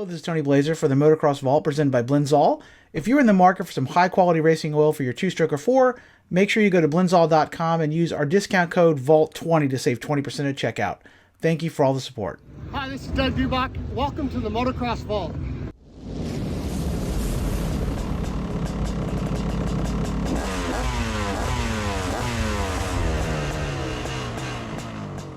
Hello, this is Tony Blazier for the Motocross Vault presented by Blinzall. If you're in the market for some high-quality racing oil for your two-stroke or four, make sure you go to blinzall.com and use our discount code VAULT20 to save 20% at checkout. Thank you for all the support. Hi, this is Doug Dubach. Welcome to the Motocross Vault.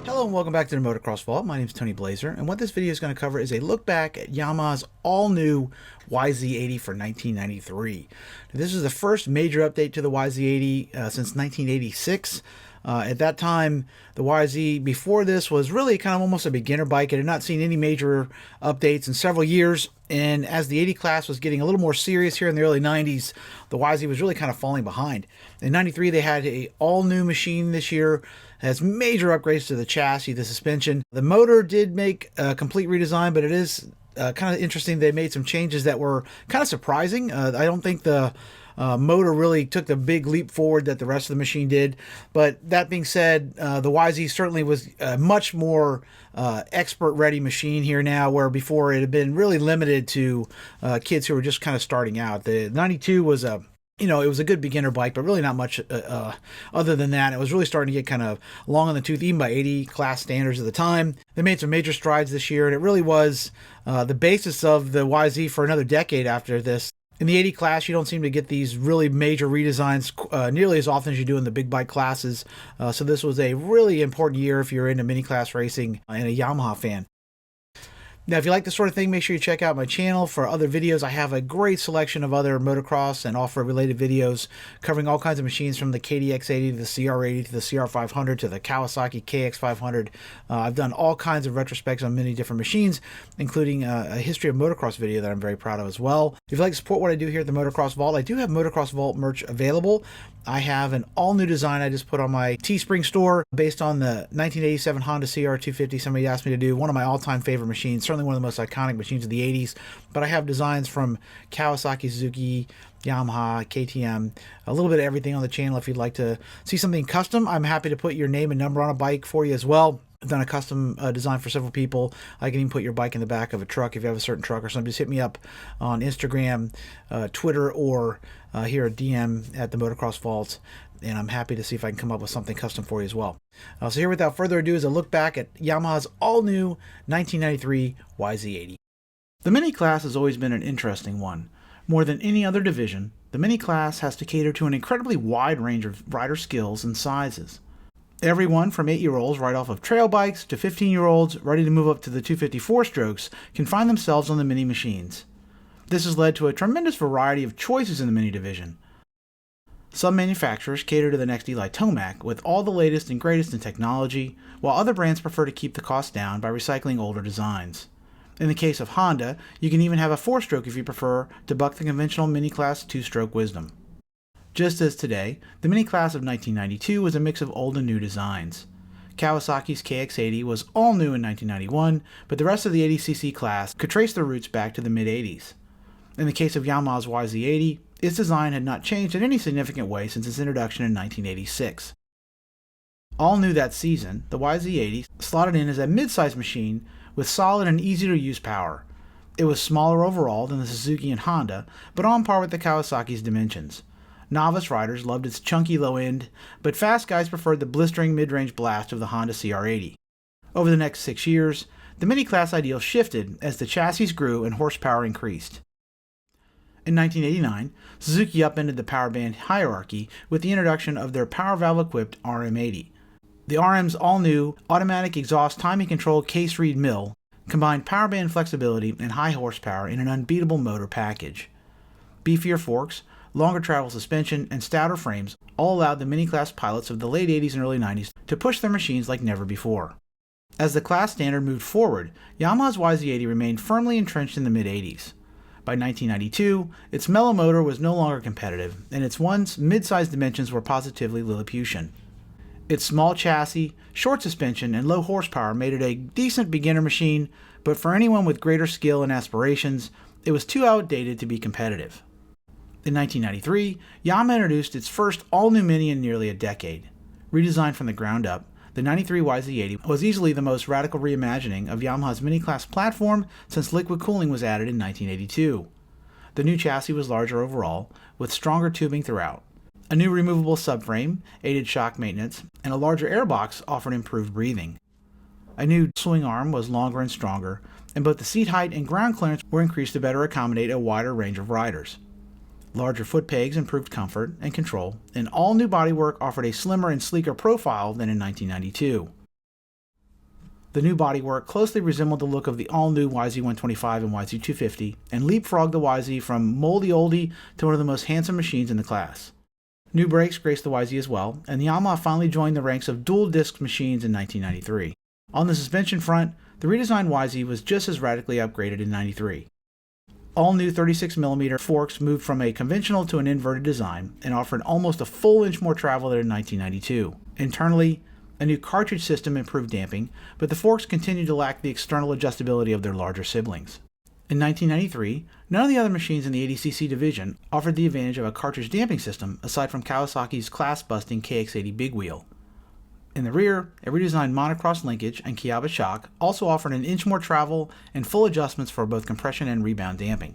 Hello and welcome back to the Motocross Vault. My name is Tony Blazier, and what this video is going to cover is a look back at Yamaha's all-new YZ80 for 1993. Now, this is the first major update to the YZ80 since 1986. At that time, the YZ before this was really kind of almost a beginner bike. It had not seen any major updates in several years, and as the 80 class was getting a little more serious here in the early 90s, the YZ was really kind of falling behind. In 93, they had a all-new machine this year. Has major upgrades to the chassis, the suspension. The motor did make a complete redesign, but it is kind of interesting. They made some changes that were kind of surprising. I don't think the motor really took the big leap forward that the rest of the machine did. But that being said, the YZ certainly was a much more expert-ready machine here now, where before it had been really limited to kids who were just kind of starting out. The 92 was a it was a good beginner bike, but really not much other than that. It was really starting to get kind of long on the tooth, even by 80 class standards at the time. They made some major strides this year, and it really was the basis of the YZ for another decade after this. In the 80 class, you don't seem to get these really major redesigns nearly as often as you do in the big bike classes. So this was a really important year if you're into mini class racing and a Yamaha fan. Now, if you like this sort of thing, make sure you check out my channel for other videos. I have a great selection of other motocross and off-road related videos covering all kinds of machines, from the KDX80 to the CR80 to the CR500 to the Kawasaki KX500. I've done all kinds of retrospects on many different machines, including a history of motocross video that I'm very proud of as well. If you'd like to support what I do here at the Motocross Vault, I do have Motocross Vault merch available. I have an all-new design I just put on my Teespring store based on the 1987 Honda CR250 somebody asked me to do. One of my all-time favorite machines, certainly one of the most iconic machines of the 80s. But I have designs from Kawasaki, Suzuki, Yamaha, KTM, a little bit of everything on the channel. If you'd like to see something custom, I'm happy to put your name and number on a bike for you as well. I've done a custom design for several people. I can even put your bike in the back of a truck if you have a certain truck or something. Just hit me up on Instagram, Twitter, or here at DM at the Motocross Vault, and I'm happy to see if I can come up with something custom for you as well. So here, without further ado, is a look back at Yamaha's all-new 1993 YZ80. The Mini class has always been an interesting one. More than any other division, the Mini class has to cater to an incredibly wide range of rider skills and sizes. Everyone from 8-year-olds right off of trail bikes to 15-year-olds ready to move up to the 254 strokes can find themselves on the Mini machines. This has led to a tremendous variety of choices in the Mini division. Some manufacturers cater to the next Eli Tomac with all the latest and greatest in technology, while other brands prefer to keep the cost down by recycling older designs. In the case of Honda, you can even have a 4-stroke if you prefer to buck the conventional Mini class 2-stroke wisdom. Just as today, the Mini class of 1992 was a mix of old and new designs. Kawasaki's KX80 was all new in 1991, but the rest of the 80cc class could trace their roots back to the mid-80s. In the case of Yamaha's YZ80, its design had not changed in any significant way since its introduction in 1986. All new that season, the YZ80 slotted in as a mid-sized machine with solid and easy-to-use power. It was smaller overall than the Suzuki and Honda, but on par with the Kawasaki's dimensions. Novice riders loved its chunky low end, but fast guys preferred the blistering mid-range blast of the Honda CR80. Over the next 6 years, the Mini class ideal shifted as the chassis grew and horsepower increased. In 1989, Suzuki upended the power band hierarchy with the introduction of their power valve-equipped RM80. The RM's all-new automatic exhaust timing-controlled case reed mill combined power band flexibility and high horsepower in an unbeatable motor package. Beefier forks, longer travel suspension, and stouter frames all allowed the Mini-class pilots of the late 80s and early 90s to push their machines like never before. As the class standard moved forward, Yamaha's YZ80 remained firmly entrenched in the mid-80s. By 1992, its mellow motor was no longer competitive, and its once mid-sized dimensions were positively Lilliputian. Its small chassis, short suspension, and low horsepower made it a decent beginner machine, but for anyone with greater skill and aspirations, it was too outdated to be competitive. In 1993, Yamaha introduced its first all-new Mini in nearly a decade. Redesigned from the ground up, The 93 YZ80 was easily the most radical reimagining of Yamaha's mini-class platform since liquid cooling was added in 1982. The new chassis was larger overall, with stronger tubing throughout. A new removable subframe aided shock maintenance, and a larger airbox offered improved breathing. A new swing arm was longer and stronger, and both the seat height and ground clearance were increased to better accommodate a wider range of riders. Larger foot pegs improved comfort and control, and all new bodywork offered a slimmer and sleeker profile than in 1992. The new bodywork closely resembled the look of the all-new YZ125 and YZ250, and leapfrogged the YZ from moldy oldie to one of the most handsome machines in the class. New brakes graced the YZ as well, and the Yamaha finally joined the ranks of dual-disc machines in 1993. On the suspension front, the redesigned YZ was just as radically upgraded in 93. All new 36mm forks moved from a conventional to an inverted design and offered almost a full inch more travel than in 1992. Internally, a new cartridge system improved damping, but the forks continued to lack the external adjustability of their larger siblings. In 1993, none of the other machines in the 80cc division offered the advantage of a cartridge damping system aside from Kawasaki's class-busting KX80 big wheel. In the rear, a redesigned Motocross linkage and Kyb Shock also offered an inch more travel and full adjustments for both compression and rebound damping.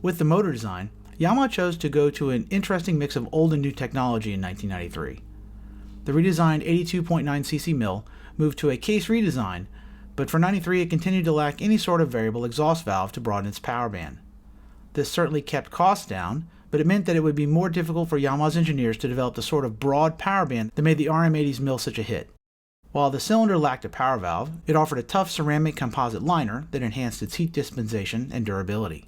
With the motor design, Yamaha chose to go to an interesting mix of old and new technology in 1993. The redesigned 82.9cc mill moved to a case redesign, but for 93 it continued to lack any sort of variable exhaust valve to broaden its power band. This certainly kept costs down, but it meant that it would be more difficult for Yamaha's engineers to develop the sort of broad power band that made the RM80's mill such a hit. While the cylinder lacked a power valve, it offered a tough ceramic composite liner that enhanced its heat dispensation and durability.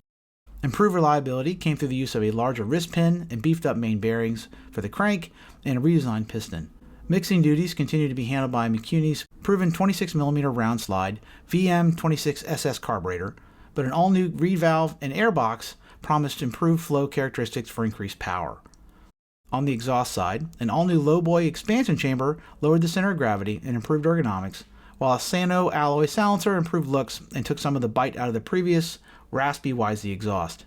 Improved reliability came through the use of a larger wrist pin and beefed up main bearings for the crank and a redesigned piston. Mixing duties continued to be handled by McCuney's proven 26mm round slide VM26SS carburetor, but an all-new reed valve and airbox promised improved flow characteristics for increased power. On the exhaust side, an all-new lowboy expansion chamber lowered the center of gravity and improved ergonomics, while a Sano alloy silencer improved looks and took some of the bite out of the previous raspy YZ exhaust.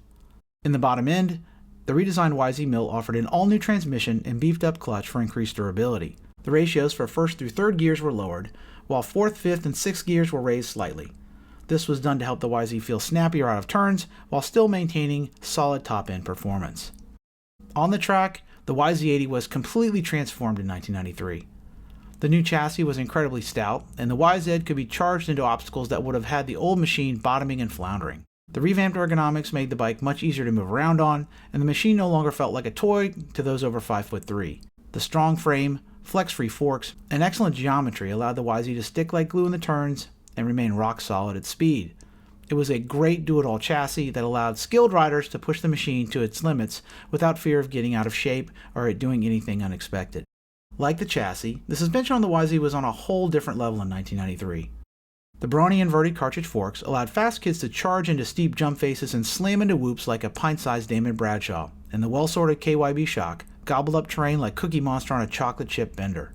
In the bottom end, the redesigned YZ mill offered an all-new transmission and beefed-up clutch for increased durability. The ratios for first through third gears were lowered, while fourth, fifth, and sixth gears were raised slightly. This was done to help the YZ feel snappier out of turns while still maintaining solid top-end performance. On the track, the YZ80 was completely transformed in 1993. The new chassis was incredibly stout, and the YZ could be charged into obstacles that would have had the old machine bottoming and floundering. The revamped ergonomics made the bike much easier to move around on, and the machine no longer felt like a toy to those over 5'3". The strong frame, flex-free forks, and excellent geometry allowed the YZ to stick like glue in the turns and remain rock solid at speed. It was a great do-it-all chassis that allowed skilled riders to push the machine to its limits without fear of getting out of shape or it doing anything unexpected. Like the chassis, the suspension on the YZ was on a whole different level in 1993. The brawny inverted cartridge forks allowed fast kids to charge into steep jump faces and slam into whoops like a pint-sized Damon Bradshaw, and the well-sorted Kyb Shock gobbled up terrain like Cookie Monster on a chocolate chip bender.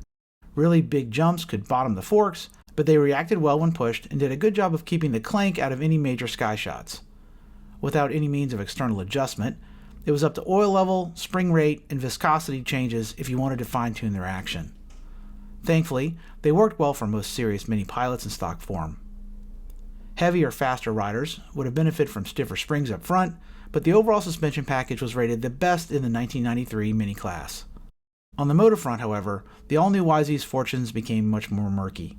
Really big jumps could bottom the forks, but they reacted well when pushed and did a good job of keeping the clank out of any major sky shots. Without any means of external adjustment, it was up to oil level, spring rate, and viscosity changes if you wanted to fine-tune their action. Thankfully, they worked well for most serious mini pilots in stock form. Heavier, faster riders would have benefited from stiffer springs up front, but the overall suspension package was rated the best in the 1993 mini class. On the motor front, however, the all-new YZ's fortunes became much more murky.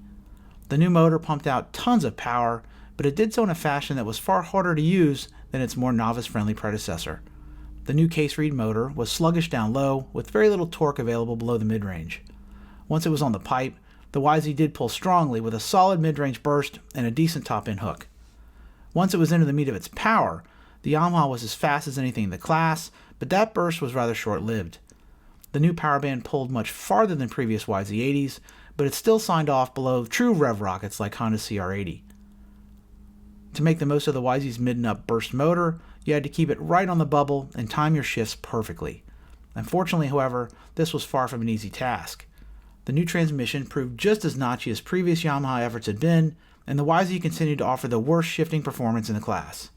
The new motor pumped out tons of power, but it did so in a fashion that was far harder to use than its more novice-friendly predecessor. The new case reed motor was sluggish down low, with very little torque available below the mid-range. Once it was on the pipe, the YZ did pull strongly with a solid mid-range burst and a decent top-end hook. Once it was into the meat of its power, the Yamaha was as fast as anything in the class, but that burst was rather short-lived. The new power band pulled much farther than previous YZ80s, but it still signed off below true rev rockets like Honda's CR80. To make the most of the YZ's mid and up burst motor, you had to keep it right on the bubble and time your shifts perfectly. Unfortunately, however, this was far from an easy task. The new transmission proved just as notchy as previous Yamaha efforts had been, and the YZ continued to offer the worst shifting performance in the class.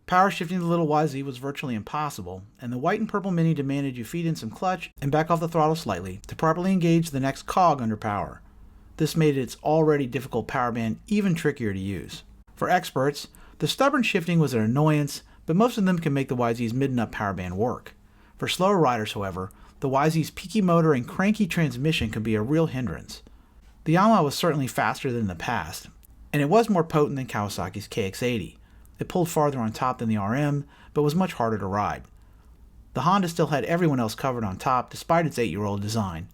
Power shifting the little YZ was virtually impossible, and the white and purple Mini demanded you feed in some clutch and back off the throttle slightly to properly engage the next cog under power. This made its already difficult power band even trickier to use. For experts, the stubborn shifting was an annoyance, but most of them can make the YZ's mid and up power band work. For slower riders, however, the YZ's peaky motor and cranky transmission could be a real hindrance. The Yamaha was certainly faster than in the past, and it was more potent than Kawasaki's KX80. It pulled farther on top than the RM, but was much harder to ride. The Honda still had everyone else covered on top despite its 8-year-old design.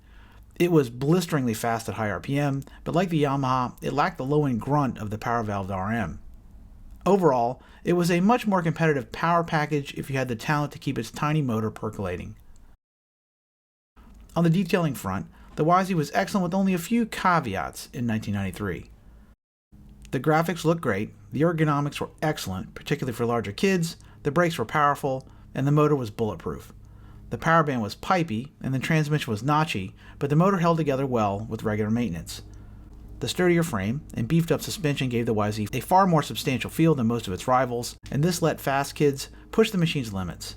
It was blisteringly fast at high RPM, but like the Yamaha, it lacked the low-end grunt of the power-valved RM. Overall, it was a much more competitive power package if you had the talent to keep its tiny motor percolating. On the detailing front, the YZ was excellent with only a few caveats in 1993. The graphics looked great, the ergonomics were excellent, particularly for larger kids, the brakes were powerful, and the motor was bulletproof. The power band was pipey, and the transmission was notchy, but the motor held together well with regular maintenance. The sturdier frame and beefed up suspension gave the YZ a far more substantial feel than most of its rivals, and this let fast kids push the machine's limits.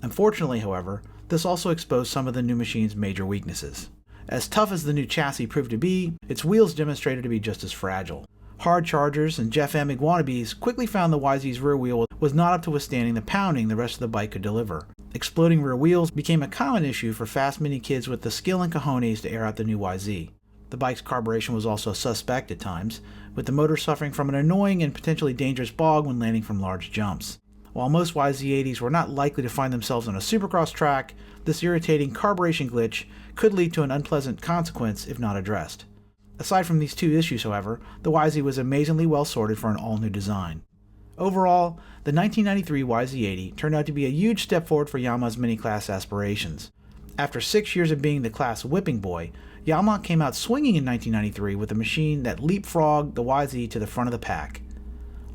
Unfortunately, however, this also exposed some of the new machine's major weaknesses. As tough as the new chassis proved to be, its wheels demonstrated to be just as fragile. Hard chargers and Jeff Emig wannabes quickly found the YZ's rear wheel was not up to withstanding the pounding the rest of the bike could deliver. Exploding rear wheels became a common issue for fast mini kids with the skill and cojones to air out the new YZ. The bike's carburation was also suspect at times, with the motor suffering from an annoying and potentially dangerous bog when landing from large jumps. While most YZ80s were not likely to find themselves on a supercross track, this irritating carburation glitch could lead to an unpleasant consequence if not addressed. Aside from these two issues, however, the YZ was amazingly well sorted for an all-new design. Overall, the 1993 YZ80 turned out to be a huge step forward for Yamaha's mini-class aspirations. After 6 years of being the class whipping boy, Yamaha came out swinging in 1993 with a machine that leapfrogged the YZ to the front of the pack.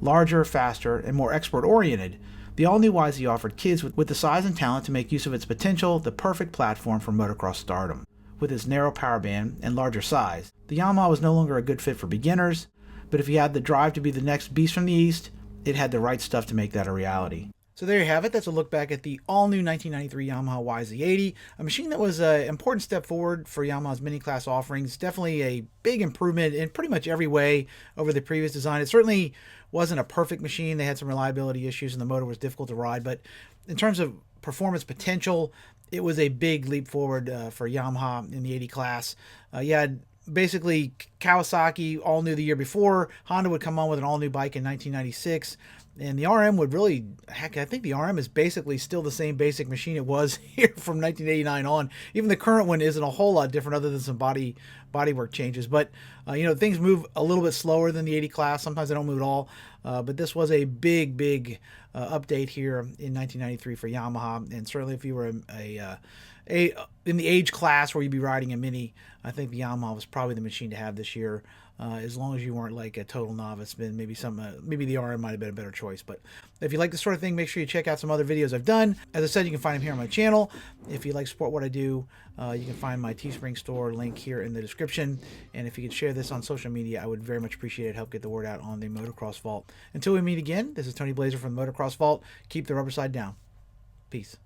Larger, faster, and more export-oriented, the all-new YZ offered kids with the size and talent to make use of its potential the perfect platform for motocross stardom. With its narrow power band and larger size, the Yamaha was no longer a good fit for beginners, but if you had the drive to be the next beast from the East, it had the right stuff to make that a reality. So there you have it. That's a look back at the all-new 1993 Yamaha YZ80, a machine that was an important step forward for Yamaha's mini-class offerings. Definitely a big improvement in pretty much every way over the previous design. It certainly wasn't a perfect machine. They had some reliability issues and the motor was difficult to ride, but in terms of performance potential, it was a big leap forward for Yamaha in the 80 class. You had basically Kawasaki all new the year before. Honda would come on with an all new bike in 1996. And the RM would really, heck, I think the RM is basically still the same basic machine it was here from 1989 on. Even the current one isn't a whole lot different other than some bodywork changes. But, things move a little bit slower than the 80 class. Sometimes they don't move at all. But this was a big update here in 1993 for Yamaha. And certainly if you were in the age class where you'd be riding a Mini, I think the Yamaha was probably the machine to have this year. As long as you weren't like a total novice, then maybe the RM might have been a better choice. But if you like this sort of thing, make sure you check out some other videos I've done. As I said, you can find them here on my channel. If you like to support what I do, you can find my Teespring store link here in the description. And if you could share this on social media, I would very much appreciate it. Help get the word out on the Motocross Vault. Until we meet again, this is Tony Blazier from the Motocross Vault. Keep the rubber side down. Peace.